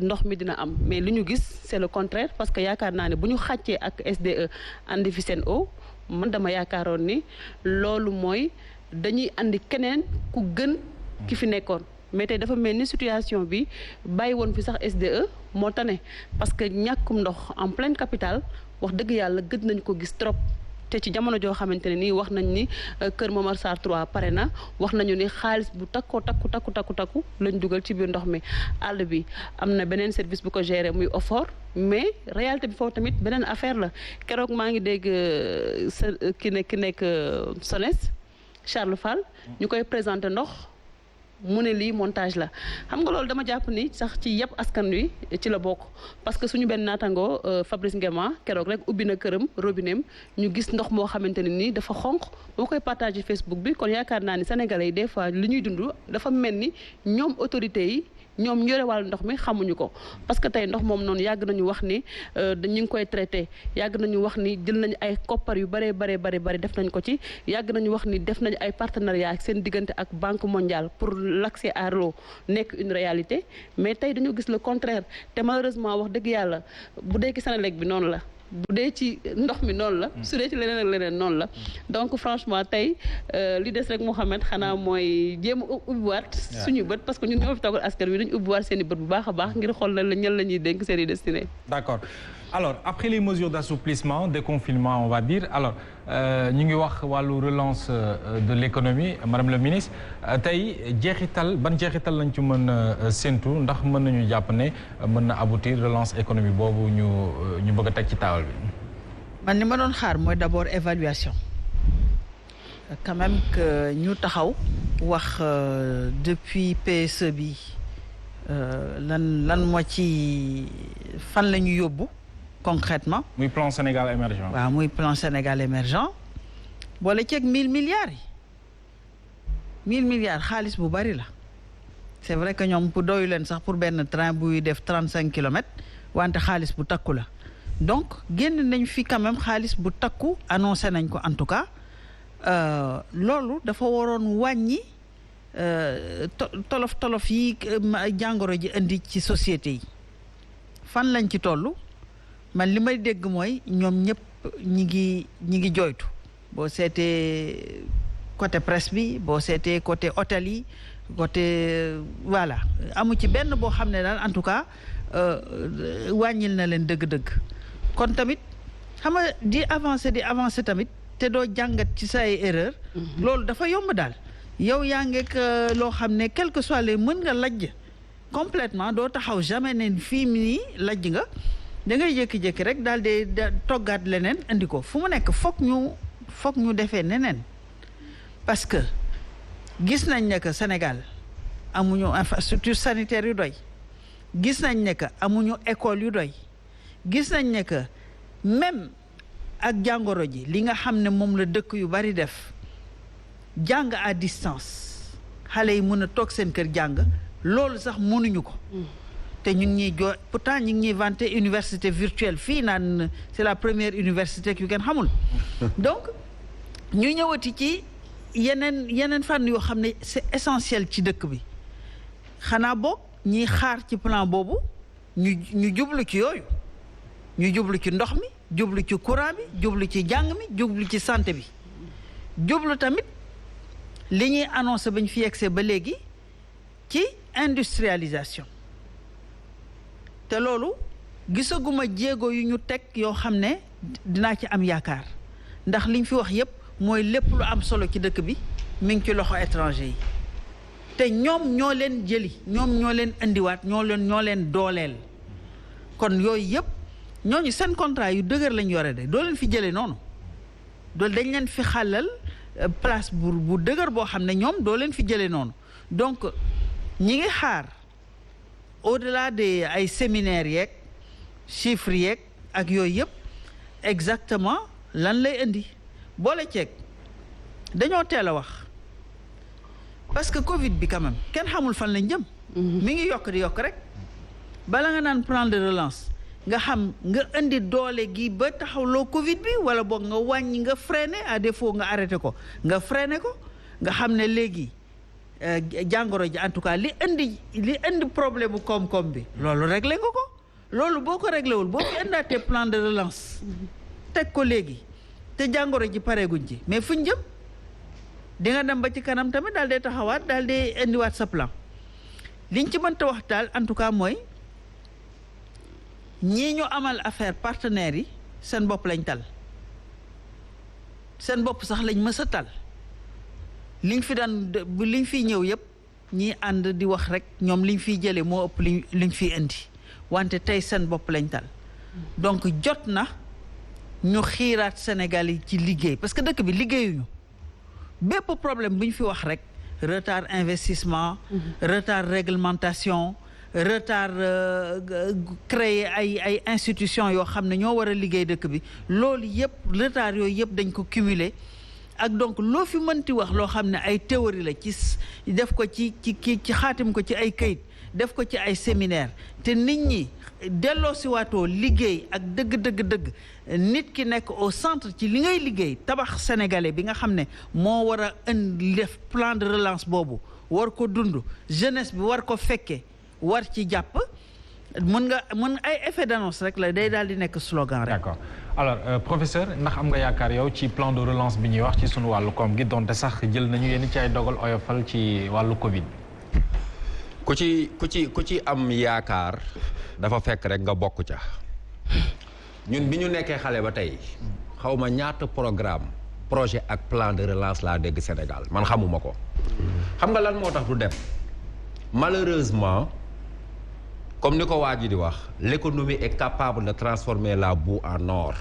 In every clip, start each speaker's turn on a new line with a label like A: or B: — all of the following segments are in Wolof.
A: ndox mi dina am mais li ñu gis c'est le contraire parce que yaakaar naa ne bu ñu xàccee ak SDE andi fi Sen'Eau man dama yaakaaroon ni loolu mooy dañuy andi keneen ku gën ki fi nekkoon mais tey dafa mel ni situation bi bàyyi woon fi sax SDE moo tane parce que ñàkkum ndox en pleine capitale wax dëgg yàlla gëj nañu ko gis trop te ci jamono joo xamante ne nii wax nañ ni Kër Momar Sarr 3 pare na wax nañu ni xaalis bu takku lañ dugal ci biir ndox mi àll bi am na beneen service bu ko gérer muy OFOR mais réalité bi foofu tamit beneen affaire la keroog maa ngi dégg ki nekk SONES Charles Fall ñu koy présenter ndox mu ne lii montage la xam nga loolu dama jàpp ni sax ci yëpp askan wi ci la bokk parce que suñu benn naatangoo Fabrice Ngema keroog rek ubbi na këram robinet ñu gis ndox moo xamante ne nii dafa xonq boo koy partager Facebook bi kon yaakaar naa ni sénégalais yi des fois li ñuy dund dafa mel ni ñoom autorités yi ñoom ñore wàllu ndox mi xamuñu ko parce que tey ndox moom noonu yàgg nañu wax ni ñu ngi koy traité yàgg nañu wax ni jël nañu ay koppar yu bari def nañ ko ci yàgg nañu wax ni def nañu ay partenariat ak seen diggante ak Banque mondiale pour l'accès à l'eau nekk une réalité mais tey dañu gis le contraire te malheureusement wax dëgg yàlla bu dee ci Senelec bi noonu la bu dee ci ndox mi noonu la su dee ci leneen ak leneen noonu la donc franchement tey li des rek Mouhamed xanaa mooy jéem a ubbiwaat suñu bët parce que ñun ñoo fi toogal askan wi dañu ubbiwaat seen i bët bu baax a baax ngir xool la ñan la ñuy dénk seen i destiné.
B: D'accord. Alors après les mesures d'assouplissement, déconfinement on va dire, alors ñu ngi wax wàllu relance de l'économie madame la ministre tey ban jeexital lañ ci mën a séntu ndax mën nañu jàpp ne mën na aboutir relance économique boobu ñu bëgg a teg ci taawal bi.
C: man li ma doon xaar mooy d'abord évaluation quand même que ñu taxaw wax depuis PSE bi lan moo ci fan la ñu yóbbu. Concrètement.
B: muy plan Sénégal émergent.
C: waaw muy plan Sénégal émergent boole ceeg 1000 milliards yi 1000 milliards xaalis bu bari la c'est vrai que ñoom pour doyu leen sax pour benn train buy def 35 kilomètres wante xaalis bu takku la donc génn nañ fi quand même xaalis bu takku annoncé nañ ko en tout cas loolu dafa waroon wàññi tolof yi jàngoro ji indi ci société yi fan lañ ci tollu. man li may dégg mooy ñoom ñëpp ñi ngi jooytu boo seetee côté presse bi boo seetee côté hôtel yi côté voilà amu ci benn boo xam ne daal en tout cas wàññil na leen dëgg-dëgg kon tamit xam nga di avancer tamit te doo jàngat ci say erreur loolu dafa yomb daal yow yaa ngeek loo xam ne quel que soit les mën nga lajj complètement doo taxaw jamais ne fii nii lajj nga da ngay jékki-jékki rek daal di toggaat leneen indi ko fu mu nekk foog ñu defee neneen parce que gis nañ ne que Sénégal amuñu infrastructure sanitaire yu doy gis nañ ne que amuñu école yu doy gis nañ ne que même ak jàngoro ji li nga xam ne moom la dëkk yu bari def jàng à distance xale yi mën a toog seen kër jàng loolu sax mënuñu ko. te ñu ngi ñuy pourtant ñu ngi ñuy vanté université virtuelle fii naan c'est la première université yu kenn xamul donc ñu ñëwati ci yeneen fànn yoo xam ne c'est essentiel ci dëkk bi xanaa boog ñiy xaar ci plan boobu ñu jublu ci yooyu ñu jublu ci ndox mi jublu ci courant bi jublu ci jàng mi jublu ci santé bi jublu tamit li ñuy annoncé ba ñu fi yegsee ba léegi ci industrialisation te loolu gisaguma jéego yu ñu teg yoo xam ne dinaa ci am yaakaar ndax liñ fi wax yépp mooy lépp lu am solo ci dëkk bi mi ngi ci loxo étranger yi te ñoom ñoo leen jëli ñoom ñoo leen indiwaat ñoo leen dooleel kon yooyu yépp ñooñu seen contrat yu dëgër lañ yore de doo leen fi jëlee noonu doolu dañ leen fi xàllal place bu dëgër boo xam ne ñoom doo leen fi jëlee noonu donc ñi ngi xaar au-delà de ay séminaires yeeg chiffres yeeg ak yooyu yëpp exactement lan lay indi boole ceeg dañoo teel a wax parce que Covid bi quand même kenn xamul fan lañ jëm. mi ngi yokk di yokk rek bala nga naan plan de relance nga xam nga indi doole gi ba taxawloo Covid bi wala boog nga wàññi nga freiner à défaut nga arrêté ko nga freiner ko nga xam ne léegi jàngoro ji en tout cas li indi problème bu koom-koom bi loolu réglé nga ko loolu boo ko réglé wul boo fi indaatee plan de relance teg ko léegi te jàngoro ji pareeguñ ci mais fuñ jëm di nga dem ba ci kanam tamit daal dee taxawaat daal dee indiwaat sa plan liñ ci mënta wax daal en tout cas mooy ñii ñu amal affaire partenaires yi seen bopp lañ tal seen bopp sax lañ mës a tal liñ fi daan liñ fiy ñëw yëpp ñii ànd di wax rek ñoom liñ fiy jëlee moo ëpp liñ fiy indi wante tey seen bopp lañ tal donc jot na ñu xiiraat Sénégal yi ci liggéey parce que dëkk bi liggéeyuñu bépp problème bu ñu fi wax rek retard investissement retard réglementation retard créer ay institutions yoo xam ne ñoo war a liggéey dëkk bi loolu yëpp retard yooyu yëpp dañ ko cumuler ak donc loo fi mënti wax loo xam ne ay théorie la ci def ko ci xaatim ko ci ay kayit def ko ci ay séminaire te nit ñi delloo si waatoo liggéey ak dëgg nit ki nekk au centre ci li ngay liggéey tabax sénégalais bi nga xam ne moo war a indi def plan de relance boobu war ko dund jeunesse bi war ko fekke war ci jàpp mën ay effet d'annonce rek la day daal di nekk slogan rek.
B: D'accord alors professeur ndax am nga yaakaar yow ci plan de relance bi ñuy wax ci sunu wàllu koom gi donte sax jël nañu yenn ci ay dogal oyofal ci wàllu Covid.
D: ku ci am yaakaar dafa fekk rek nga bokk ca ñun bi ñu nekkee xale ba tey xawma ñaata projet ak plan de relance laa dégg Sénégal man xamuma ko xam nga lan moo tax du dem malheureusement comme ni ko waa ji di wax l'économie est capable de transformer la boue en or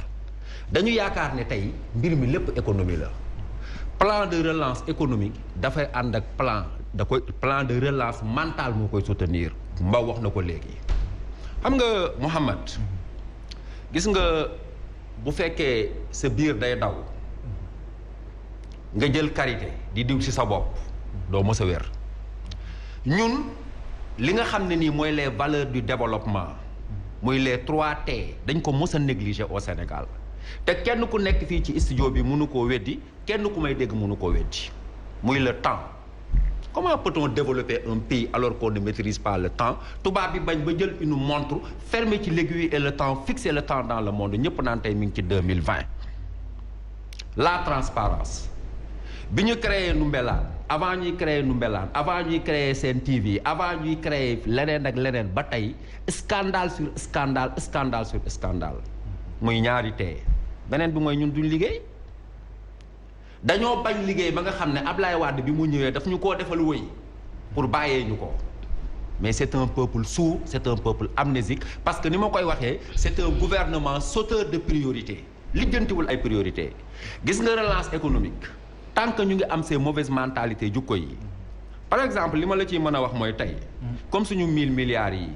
D: dañu yaakaar ne tey mbir mi lépp économie la plan de relance économique dafay ànd ak plan de relance mentale moo koy soutenir Mbaw wax na ko léegi xam nga Mouhamed gis nga bu fekkee sa biir day daw nga jël karité di diw ci sa bopp doo mës a wér ñun li nga xam ne nii mooy les valeurs du développement muy les 3T dañ ko mës a négliger au Sénégal te kenn ku nekk fii ci studio bi mënu koo weddi kenn ku may dégg mënu koo weddi muy le temps comment peut-on développer un pays alors qu'on ne maîtrise pas le temps tubaab bi bañ ba jël une montre fermer ci l'aiguille et le temps fixer le temps dans le monde ñëpp naan tey mi ngi ci 2020 la transparence bi ñu créé Ndoumbelane avant ñuy créer Ndoumbelane avant ñuy créer Sen TV avant ñuy créer leneen ak leneen ba tey scandale sur scandale scandale sur scandale muy ñaari tee beneen bi mooy ñun duñ liggéey dañoo bañ liggéey ba nga xam ne Ablaye Wade bi mu ñëwee daf ñu koo defal wëy pour bàyyee ñu ko mais c'est un peuple sourd c'est un peuple amnésique parce que ni ma koy waxee c'est un gouvernement sauteur de priorité lijjantiwul ay priorité gis nga relance économique tant que ñu ngi am ces mauvaises mentalités jukko yi par exemple li ma la ciy mën a wax mooy tey comme suñu 1000 milliards yi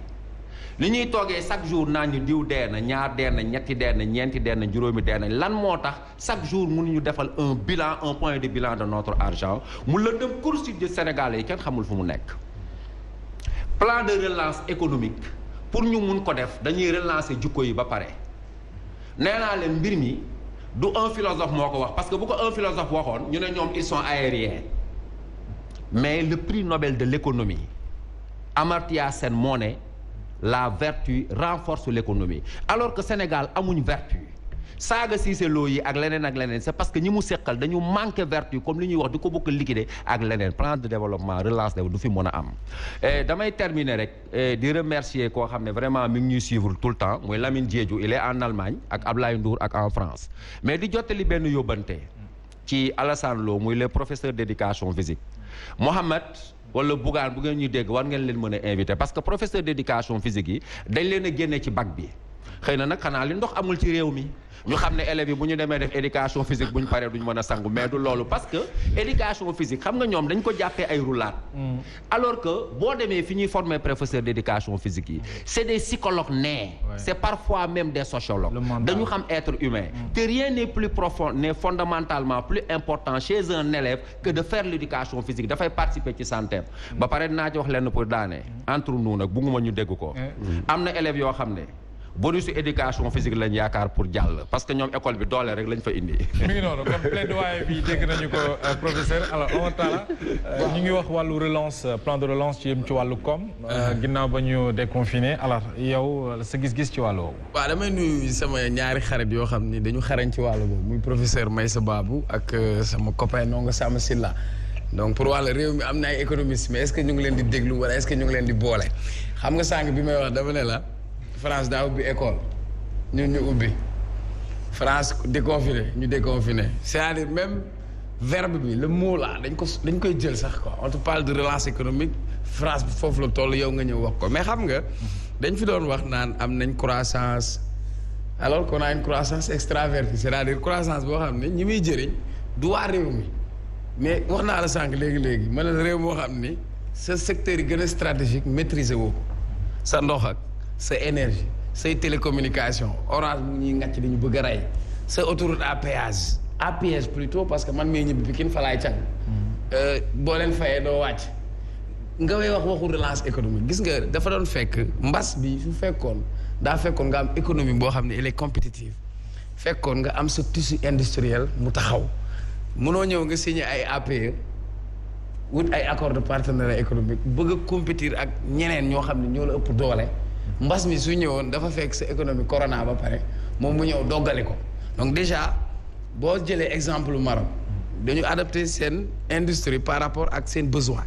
D: li ñuy toogee chaque jour naa ñu diw dee na ñaar dee na ñetti dee na ñeenti dee na juróomi dee na lan moo tax chaque jour mënuñu defal un bilan un point de bilan de notre argent mu lëndëm course de Sénégalais yi kenn xamul fu mu nekk plan de relance économique pour ñu mun ko def dañuy relancer jukko yi ba pare nee naa leen mbir mi du un philosophe moo ko wax parce que bu ko un philosophe waxoon ñu ne ñoom ils sont aériens mais le prix Nobel de l'économie Amartya Sen moo ne la vertu renforce l'économie alors que Sénégal amuñ vertu saaga Cissé Lo yi ak leneen c'est parce que ñi mu seqal dañu manqué vertu comme li ñuy wax di ko bëgg liquider ak leneen plan de développement relance du fi mën a am damay terminer rek di remercier koo xam ne vraiment mi ngi ñuy suivre tout le temps muy Lamine Diédhiou il est en Allemagne ak Ablaye Ndour ak en France mais di jottali benn yóbbante ci Alassane Lo muy le professeur d'éducation physique Mohamed wala Bougane bu ngeen ñuy dégg war ngeen leen mën a invité parce que professeur d'éducation physique yi dañ leen a génne ci bac bi xëy na nag xanaa li ndox amul ci réew mi ñu xam ne élèves yi bu ñu demee def éducation physique bu ñu paree duñ mën a sangu mais du loolu parce que éducation physique xam nga ñoom dañ ko jàppee ay roulade alors que boo demee fi ñuy former professeur d'éducation physique yi c'est des psychologues nés c'est parfois même des sociologues dañu xam être humain te rien n'est plus profond n'est fondamentalement plus important chez un élève que de faire l'éducation physique dafay participer ci santé ba pare dinaa ci wax lenn pour daane entre nous nag bugguma ñu dégg ko am na élèves yoo xam ne bonus éducation physique lañ yaakaar pour jàll parce que ñoom école bi doole rek lañ fa indi.
B: mi ngi noonu kon plaidoyer bi dégg nañu ko professeur alors Omar Talla ñu ngi wax wàllu relance plan de relance ci yëm ci wàllu koom. ginnaaw ba ñu déconfiné alors yow sa gis-gis ci wàllu woowu.
E: waaw damay nuyu sama ñaari xarit yoo xam ni dañu xarañ ci wàllu boobu muy professeur Meissa Babou ak sama copain Ndongo Samba Sylla donc pour wàllu réew mi am na ay économistes mais est-ce que ñu ngi leen di déglu wala est-ce que ñu ngi leen di boole xam nga sànq bi may wax dama ne la France daa ubbi école ñun ñu ubbi France déconfiné ñu déconfiné c'est-à-dire même verbe bi le mot là dañ koy jël sax quoi on te parle de relance économique France bi foofu la toll yow nga ñëw wax ko mais xam nga dañ fi doon wax naan am nañ croissance alors qu'on a une croissance extravertie c'est-à-dire croissance boo xam ne ñi muy jëriñ du waa réew mi mais wax naa la sànq léegi ma ne la réew moo xam ni sa secteur yi gën a stratégique maîtriser woo ko sa ndox ak sa énergie say télécommunication Orange mu ñuy ngàcc dañu bëgg a rey sa autoroute à péage plutôt parce que man mii ñibbi Pikine fa laay càng boo leen fayee doo wàcc nga way wax waxu relance économique gis nga dafa doon fekk mbas bi su fekkoon nga am économie boo xam ne elle est compétitive fekkoon nga am sa tissu industriel mu taxaw mënoo ñëw nga signé ay APE wut ay accord de partenariat économique bëgg a compétir ak ñeneen ñoo xam ne ñoo la ëpp doole mbas mi su ñëwoon dafa fekk sa économie corona ba pare moom mu ñëw doggali ko donc déjà boo jëlee exemple Maroc dañu adapté seen industrie par rapport ak seen besoin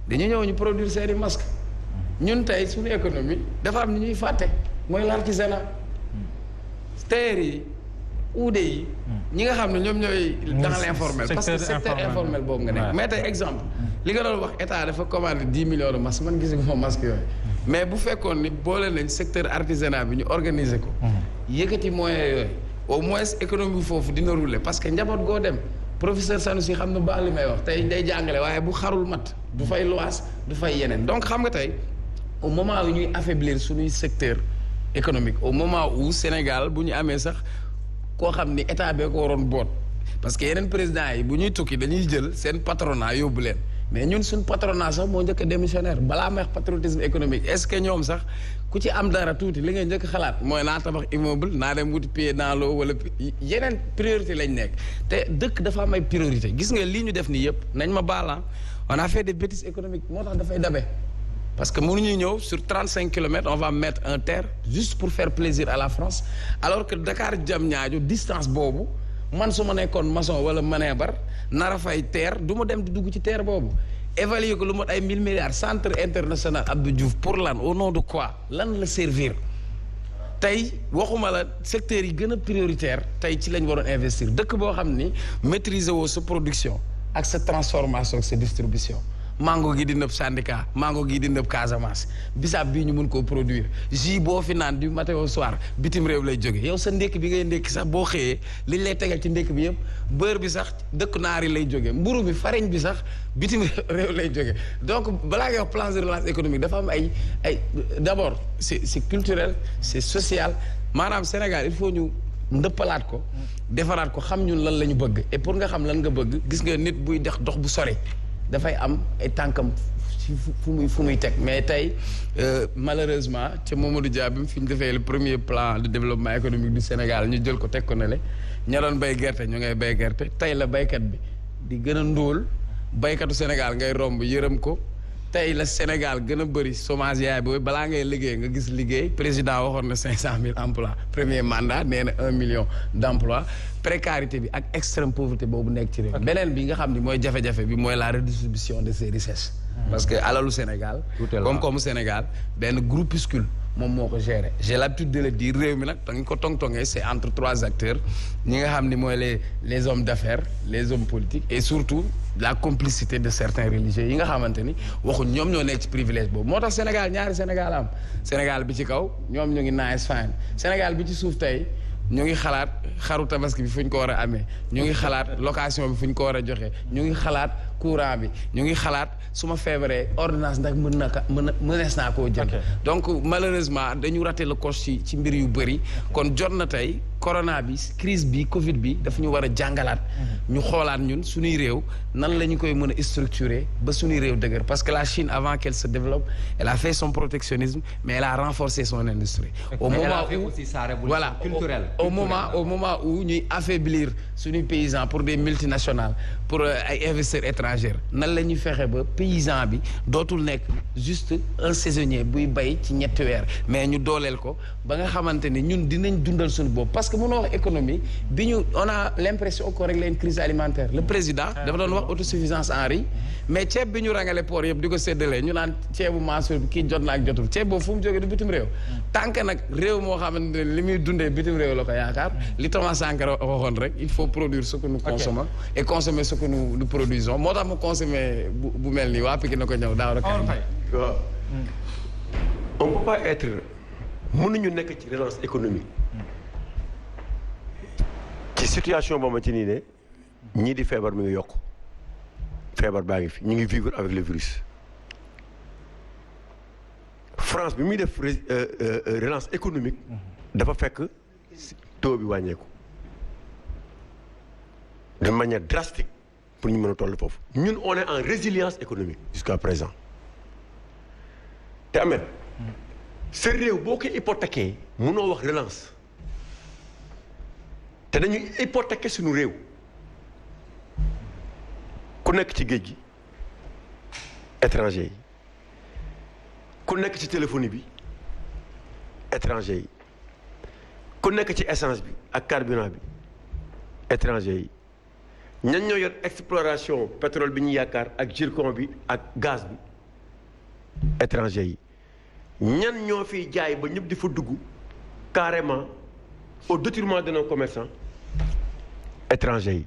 E: dañu ñëw ñu produire seeni masque ñun tey suñu économie dafa am ni ñuy fàtte mooy l'artisanat tailleur yi uude yi ñi nga xam ne ñoom ñooy dans l'informel parce que secteur informel boobu nga nekk mais tey exemple li nga doon wax état dafa commandé 10 millions de masques man gis nga masque yooyu mais bu fekkoon ni boole nañ secteur artisanat bi ñu organiser ko yëkkati moyens yooyu au moins économie bi foofu dina rouler parce que njaboot goo dem professeur Sanoussi xam na baax li may wax tey day jàngale waaye bu xarul mat du fay luwaas du fay yeneen donc xam nga tey au moment où ñuy affaiblir suñuy secteur économique au moment où Sénégal bu ñu amee sax koo xam ni état bee ko waroon boot parce que yeneen président yi bu ñuy tukki dañuy jël seen patronat yóbbu leen mais ñun suñ patronat sax moo njëkk a démissionnaire balaa may wax patriotisme économique est-ce que ñoom sax ku ci am dara tuuti li ngay njëkk xalaat mooy naa tabax immeuble naa dem wuti pied dans l'eau wala yeneen priorité lañ nekk te dëkk dafa am ay priorité gis nga lii ñu def nii yëpp nañ ma baala on a fait des bêtises économiques moo tax dafay dabe parce que mënuñu ñëw sur 35 kilomètres on va mettre un terre juste pour faire plaisir à la France alors que Dakar Diamniadio distance boobu man su ma nekkoon maçon wala manebar nar a fay terre du ma dem di dugg ci terre boobu évaluer ko lu mot ay 1000 milliards centre international Abdou Diouf pour lan au nom de quoi lan la servir tey waxuma la secteurs yi gën a prioritaire tey ci lañ waroon investir dëkk boo xam ni maîtriser woo sa production ak sa transformation ak sa distribution mango gi di nëb syndicat mango gi di nëb Casamance bisaab bii ñu mun koo produire jus boo fi naan du matin au soir bitim réew lay jóge yow sa ndékk bi ngay ndékki sax boo xëyee liñ lay tegal ci ndékk bi yëpp beurre bi sax dëkk naar yi lay jóge mburu bi farine bi sax bitim réew lay jóge donc balaa ngay wax plan de relance économique dafa am ay d'abord c'est culturel c'est social maanaam Sénégal il faut ñu ndëppalaat ko defaraat ko xam ñun lan la ñu bëgg et pour nga xam lan nga bëgg gis nga nit buy dox bu sori dafay am ay tànkam fu muy teg mais tey malheureusement ca Mamadou Dia bi fi ñu defee le premier plan de développement économique du Sénégal ñu jël ko teg ko ne le ña doon bay gerte ñu ngay bay gerte tey la baykat bi di gën a ndóol baykatu Sénégal ngay romb yërëm ko tey la Sénégal gën a bëri chômage yaay boobu balaa ngay liggéey nga gis liggéey président waxoon na 500 000 emplois premier mandat nee na 1 million d'emplois précarité bi ak extrême pauvreté boobu nekk ci réew beneen bi nga xam ni mooy jafe-jafe bi mooy la redistribution de ces richesses parce que alalu Sénégal comme Sénégal benn groupuscule moom moo ko gérer j'ai l'habitude de le dire réew mi nag dañ ko tong-tongee c'est entre 3 acteurs ñi nga xam ni mooy les hommes d'affaires les hommes politiques et surtout la complicité de certains religieux yi nga xamante ni waxuñ ñoom ñoo nekk ci privilège boobu moo tax Sénégal ñaari Sénégal am Sénégal bi ci kaw ñoom ñu ngi nice fine Sénégal bi ci suuf tey ñu ngi xalaat xaru tabaski bi fu ñu ko war a amee ñu ngi xalaat location bi fu ñu ko war a joxe ñu ngi xalaat courant bi ñu ngi xalaat su ma feebaree ordonnance ndax mënees naa koo jël. donc malheureusement dañu raté le coche ci mbir yu bëri kon jot na tey corona bi crise bi Covid bi daf ñu war a jàngalaat. ñu xoolaat ñun suñuy réew nan la ñu koy mën a structurer ba suñuy réew dëgër parce que la Chine avant qu'elle se développe elle a fait son protectionnisme mais elle a renforcé son industrie. au moment où voilà au moment où ñuy affaiblir suñuy paysans pour des multinationales pour ay investisseurs étrangers nan la ñuy fexe ba paysan bi dootul nekk juste un saisonnier buy bay ci ñetti weer mais ñu dooleel ko ba nga xamante ni ñun dinañ dundal suñu bopp parce que mënoo wax économie bi ñu on a l'impression qu'on règle une crise alimentaire le président dafa doon wax autosuffisance en riz mais ceeb bi ñu rangale port yëpp di ko séddalee ñu naan ceebu Mansour bi kii jot na ak jotul ceeb boobu fu mu jógee du bitim réew tant que nag réew moo xamante ne li muy dundee bitim réew la ko yaakaar li Thomas Sankara waxoon rek il faut produire ce que nous consommons et consommer ce que nous produisons moo tax mu consommer bu mel nii waa Pikine na ko ñëw daaw rek
F: waaw on peut pas être mënuñu nekk ci relance économique ci situation boo ma ci nii ne ñii di feebar mi ngi yokk feebar baa ngi fi ñu ngi vivre avec le virus France bi muy def relance économique dafa fekk taux bi wàññeeku de manière drastique pour ñu mën a toll foofu ñun on est en résilience économique jusqu'à présent te Ahmed sa réew boo ko hypothéqué mënoo wax relance te dañuy hypothéquer suñu réew ku nekk ci géej gi étranger yi ku nekk ci téléphonie bi étranger yi ku nekk ci essence bi ak carburant bi étranger yi ñan ñoo yor exploration pétrole bi ñu yaakaar ak zircon bi ak gaz bi étranger yi ñan ñoo fiy jaay ba ñëpp di fa dugg carrément au détriment de nos commerçants étrangers yi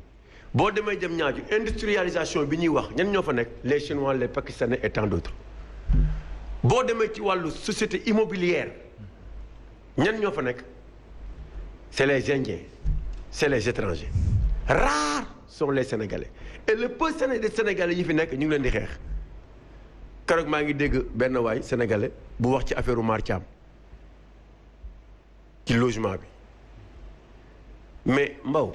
F: boo demee jëm ñaaju industrialisation bi ñuy wax ñan ñoo fa nekk les chinois les pakistanais et tant d'autres boo demee ci wàllu société immobilière ñan ñoo fa nekk c'est les indiens c'est les étrangers rares sont les sénégalais et le peu des sénégalais yi fi nekk ñu ngi leen di xeex keroog maa ngi dégg benn waay sénégalais bu wax ci affaire Mar Thiam ci logement bi mais Mbaw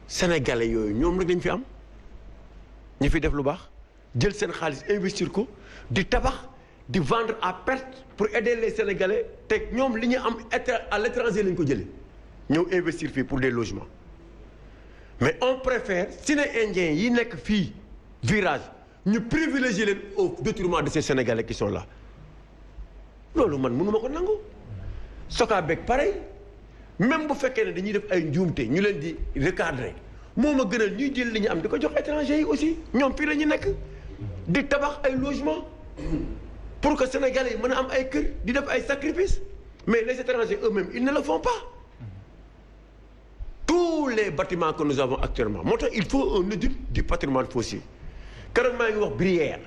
F: sénégalais yooyu ñoom rek lañ fi am ñi fi def lu baax jël seen xaalis investir ko di tabax di vendre à perte pour aider les sénégalais te ñoom li ñu am à l'étranger lañ ko jëlee ñëw investir fii pour des logements mais on préfère si ne indiens yi nekk fii virage ñu privilégier leen au détriment de ces sénégalais qui sont là loolu man mënuma ko nangu soka beeg pareil même bu fekkee ne dañuy def ay njuumte ñu leen di recadrer moo ma gënal ñuy jël li ñu am di ko jox étranger yi aussi ñoom fii la ñu nekk di tabax ay logements pour que sénégalais yi mën a am ay kër di def ay sacrifices mais les étrangers eux-mêmes ils ne le font pas tous les bâtiments que nous avons actuellement moo tax il faut un audit du patrimoine foncier keroog maa ngi wax Brière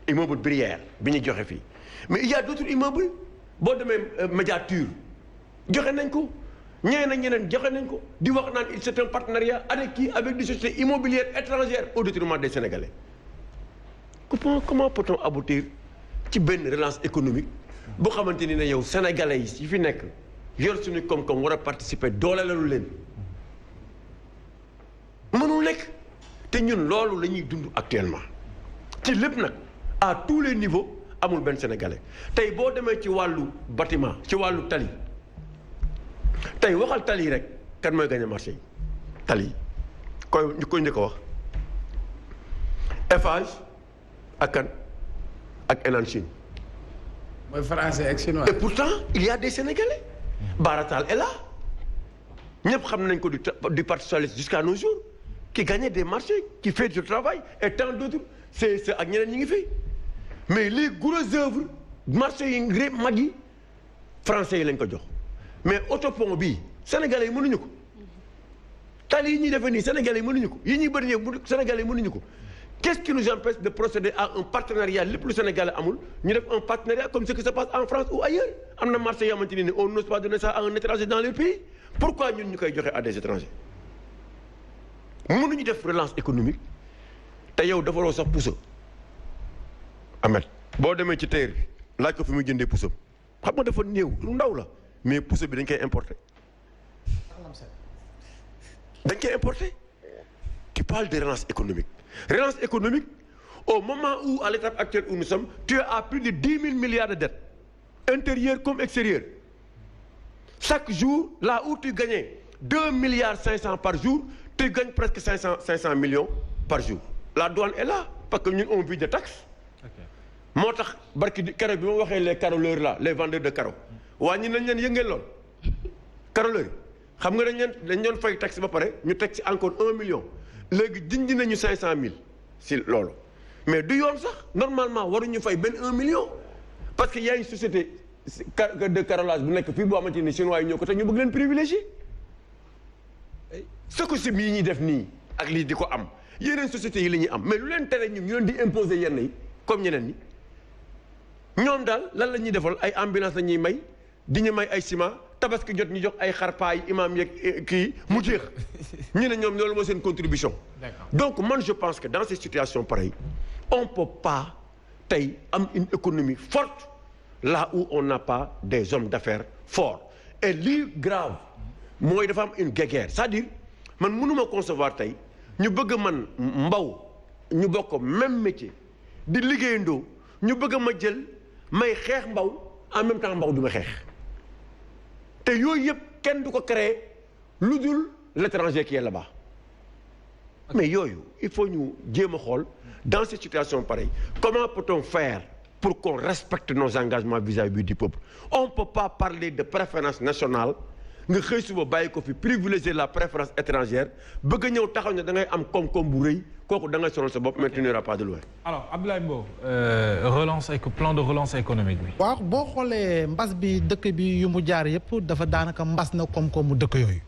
F: immeuble Brière bi ñu joxe fii mais il y a d'autres immeubles boo demee Médiature joxe nañ ko ñeneen ak ñeneen joxe nañ ko di wax naan c'est un partenariat avec qui avec des sociétés immobilières étrangères au détriment des Sénégalais comment peut-on aboutir ci benn relance économique boo xamante ni ne yow sénégalais yi fi nekk yor suñu koom-koom war a participer doolelalu leen mënul nekk te ñun loolu la ñuy dund actuellement ci lépp nag à tous les niveaux amul benn sénégalais tey boo demee ci wàllu bâtiment ci wàllu tali tey waxal tali yi rek kan mooy gagné marché yi tali yi koy njëkk a wax Eiffage ak kan ak Enan Chine
E: mooy français ak chinois
F: et pourtant il y a des sénégalais Baratal est là ñëpp xam nañ ko du parti socialiste jusqu'à nos jours qui gagnait des marchés qui fait du travail et tant d'autres c'est ak ñeneen ñi ngi fi mais les grosses œuvres marché yi ré mag yi français yi lañ ko jox mais autopont bii sénégalais yi mënuñu ko tali yi ñuy defee nii sénégalais yi mënuñu ko yi ñuy bëri sénégalais yi mënuñu ko qu'est-ce qui nous empêche de procéder à un partenariat lépp lu sénégalais amul ñu def un partenariat comme ce qui se passe en France ou ailleurs am na marché yoo xamante ne on n'ose pas donner ça à un étranger dans le pays pourquoi ñun ñu koy joxe à des étrangers mënuñu def relance économique te yow dafa sax puso Ahmed boo demee ci terre bi laaj ko fi muy jëndee puso xam nga dafa néew lu ndaw la mais puso bi dañ koy importer tu parles de relance économique au moment où à l'étape actuelle où nous sommes tu es à plus de 10 000 milliards de dettes intérieures comme extérieures chaque jour là où tu gagnais 2 milliards 500 par jour tu gagnes presque 500 millions par jour la douane est là parce que ñun on vit de taxes moo tax barki keroog bi ma waxee les caroleurs là les vendeurs de carreaux wàññi nañ leen yëngeel lool caroleurs xam nga dañ leen fay taxe ba pare ñu teg ci encore 1 million léegi dindi nañu 500 000 si loolu mais du yoon sax normalement waruñu fay benn 1 million parce que y a une société de carrelage bu nekk fii boo xamante ni chinois yi ñoo ko te ñu bëgg leen privilégié ce que yi ñuy def nii ak lii di ko am yeneen sociétés yi la ñuy am mais lu leen tere ñu leen di imposer yenn yi comme ñeneen ñi ñoom daal lan la ñuy defal ay ambulance la ñuy may di ñu may ay ciment tabaski jot ñu jox ay xarpaay imam yeeg kii mu jeex ñu ne ñoom loolu mooy seen contribution. Donc man je pense que dans ces situations pareilles on peut pas tey am une économie forte là où on n'a pas des hommes d'affaires forts et lii grave mooy dafa am une guéguerre c'est-à-dire man mënuma concevoir tey ñu bëgg man mbaw ñu bokk même métier di liggéeyandoo ñu bëgg ma jël may xeex mbaw en même temps mbaw du ma xeex te yooyu yëpp kenn du ko créer lu dul l'étranger qui est là-bas mais yooyu il faut ñu jéem a xool dans ces situations pareilles comment peut-on faire pour qu'on respecte nos engagements vis-à-vis du peuple on peut pas parler de préférence nationale nga xëy suba bàyyi ko fi privilégier la préférence étrangère bëgg a ñëw taxaw ne da ngay am koom-koom bu rëy kooku da ngay sonal sa bopp mais tu n'iras pas de loin.
B: alors Abdoulaye Mbow plan de relance économique bi.
G: waaw boo xoolee mbas bi dëkk bi yu mu jaar yëpp dafa daanaka mbas na koom-koomu dëkk yooyu.